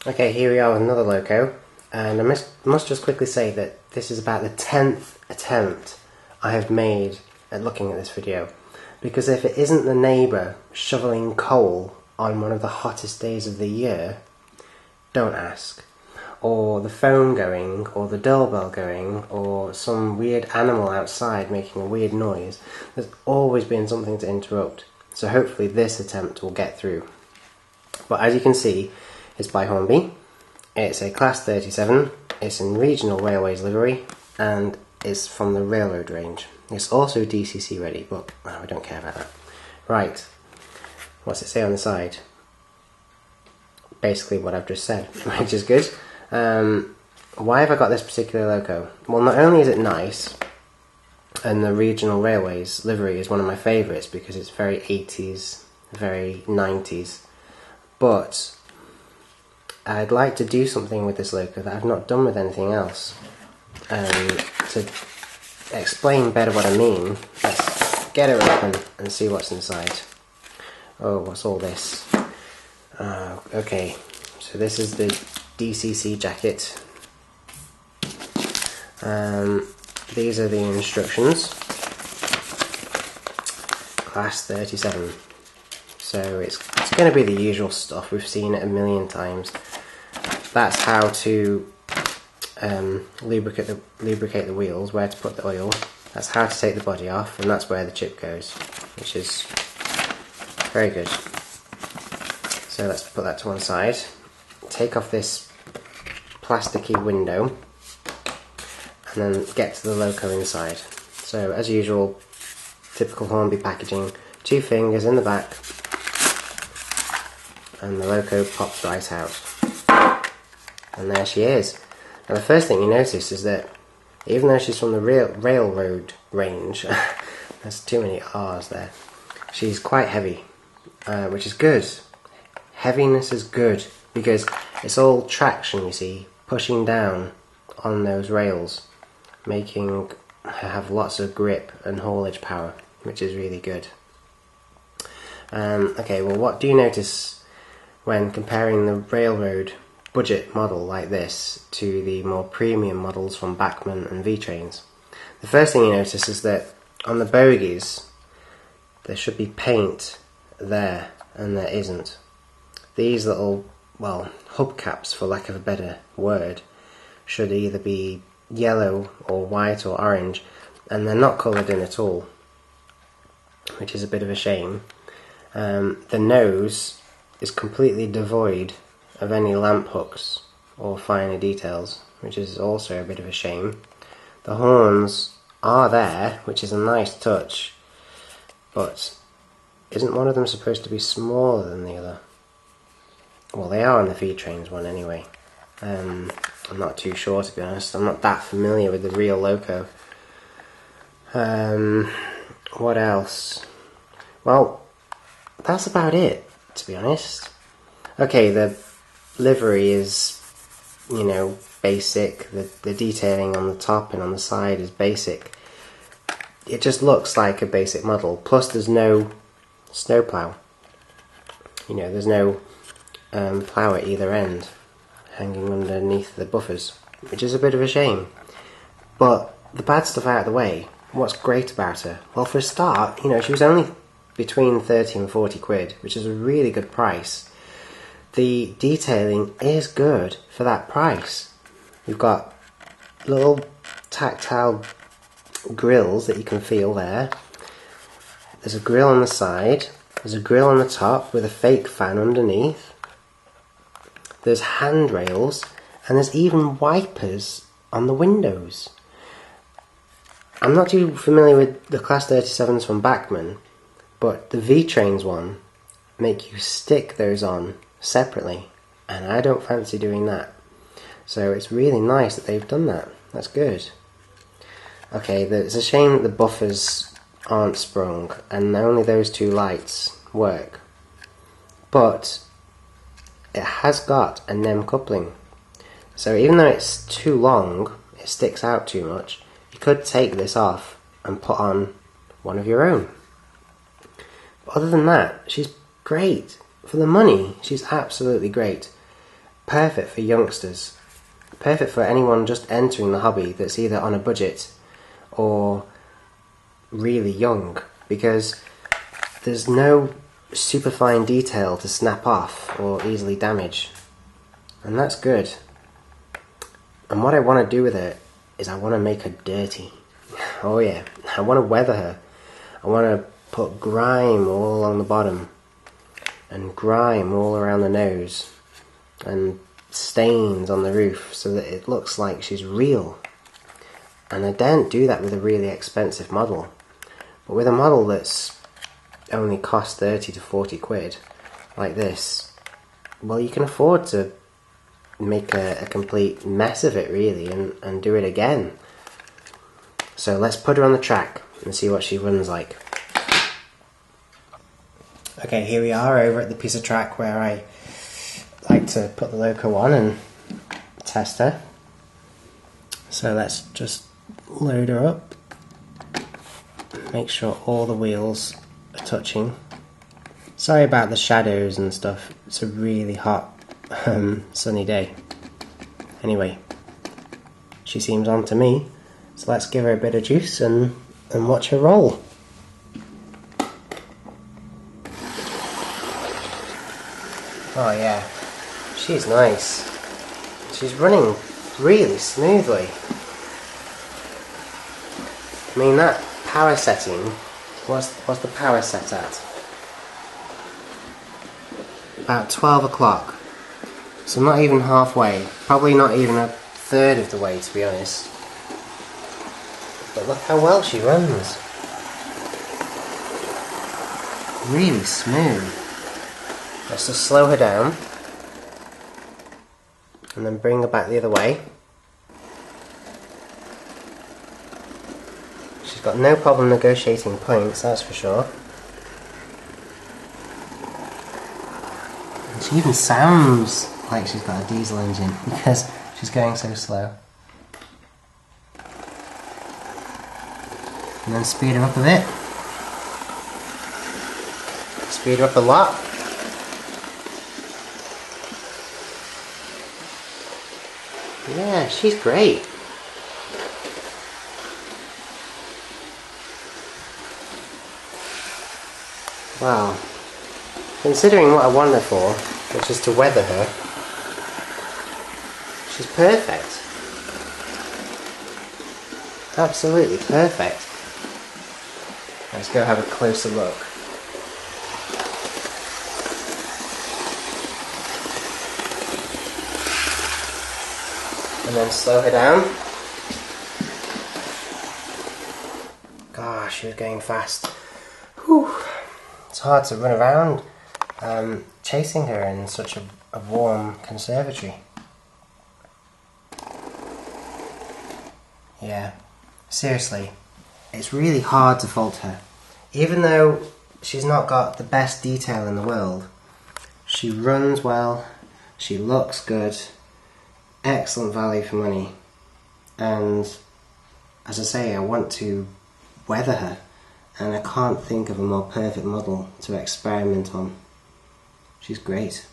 Okay, here we are with another loco, and I must just quickly say that this is about the 10th attempt I have made at looking at this video, because if it isn't the neighbour shoveling coal on one of the hottest days of the year, don't ask, or the phone going, or the doorbell going, or some weird animal outside making a weird noise, there's always been something to interrupt, so hopefully this attempt will get through. But as you can see, it's by Hornby, it's a Class 37, it's in Regional Railways livery, and it's from the Railroad range. It's also DCC ready, but we don't care about that. Right, what's it say on the side? Basically what I've just said, which is good. Why have I got this particular loco? Well, not only is it nice, and the Regional Railways livery is one of my favourites because it's very 80s, very 90s, but I'd like to do something with this loco that I've not done with anything else. To explain better what I mean, let's get it open and see what's inside. Oh, what's all this? Okay, so this is the DCC jacket. These are the instructions. Class 37. So it's going to be the usual stuff. We've seen it a million times. That's how to lubricate the wheels, where to put the oil. That's how to take the body off, and that's where the chip goes, which is very good. So let's put that to one side. Take off this plasticky window, and then get to the loco inside. So as usual, typical Hornby packaging, 2 fingers in the back, and the loco pops right out. And there she is. Now the first thing you notice is that even though she's from the railroad range, there's too many R's there, she's quite heavy, which is good. Heaviness is good because it's all traction, you see, pushing down on those rails, making her have lots of grip and haulage power, which is really good. Okay, well, what do you notice when comparing the railroad budget model like this to the more premium models from Bachmann and V-Trains? The first thing you notice is that on the bogies there should be paint there, and there isn't. These little, well, hubcaps, for lack of a better word, should either be yellow or white or orange, and they're not coloured in at all, which is a bit of a shame. The nose is completely devoid of any lamp hooks or finer details, which is also a bit of a shame. The horns are there, which is a nice touch, but isn't one of them supposed to be smaller than the other? Well, they are on the V-Trains one anyway. I'm not too sure, to be honest. I'm not that familiar with the real loco. What else? Well, that's about it, to be honest. Okay, the livery is, you know, basic. The detailing on the top and on the side is basic. It just looks like a basic model. Plus there's no snowplow. You know, there's no plough at either end hanging underneath the buffers, which is a bit of a shame. But the bad stuff out of the way, what's great about her? Well, for a start, you know, she was only between 30 and 40 quid, which is a really good price. The detailing is good for that price. You've got little tactile grills that you can feel there. There's a grill on the side, there's a grill on the top with a fake fan underneath. There's handrails, and there's even wipers on the windows. I'm not too familiar with the Class 37s from Bachmann, but the V-Trains one make you stick those on separately, and I don't fancy doing that. So it's really nice that they've done that. That's good. Okay, it's a shame that the buffers aren't sprung, and only those 2 lights work. But it has got a NEM coupling, so even though it's too long, it sticks out too much, you could take this off and put on one of your own. But other than that, she's great. For the money, she's absolutely great. perfect for youngsters. Perfect for anyone just entering the hobby that's either on a budget or really young, because there's no superfine detail to snap off or easily damage, and that's good. And what I want to do with it is I want to make her dirty. Oh yeah, I want to weather her. I want to put grime all along the bottom and grime all around the nose and stains on the roof so that it looks like she's real. And I don't do that with a really expensive model, but with a model that's only cost 30 to 40 quid like this, well, you can afford to make a complete mess of it really and do it again. So let's put her on the track and see what she runs like. Okay, here we are over at the piece of track where I like to put the loco on and test her. So let's just load her up, make sure all the wheels are touching. Sorry about the shadows and stuff, it's a really hot sunny day. Anyway, she seems on to me, so let's give her a bit of juice and watch her roll. Oh yeah, she's nice. She's running really smoothly. I mean, that power setting, what's the power set at? About 12 o'clock. So not even halfway, probably not even a third of the way, to be honest. But look how well she runs. Really smooth. Let's just slow her down and then bring her back the other way. She's got no problem negotiating points, that's for sure. And she even sounds like she's got a diesel engine because she's going so slow. And then speed her up a bit. Speed her up a lot. Yeah, she's great. Wow. Considering what I want her for, which is to weather her, she's perfect. Absolutely perfect. Let's go have a closer look. And then slow her down. Gosh, she was going fast. Whew. It's hard to run around chasing her in such a warm conservatory. Yeah, seriously, it's really hard to fault her. Even though she's not got the best detail in the world, she runs well, she looks good, excellent value for money, and as I say, I want to weather her, and I can't think of a more perfect model to experiment on. She's great.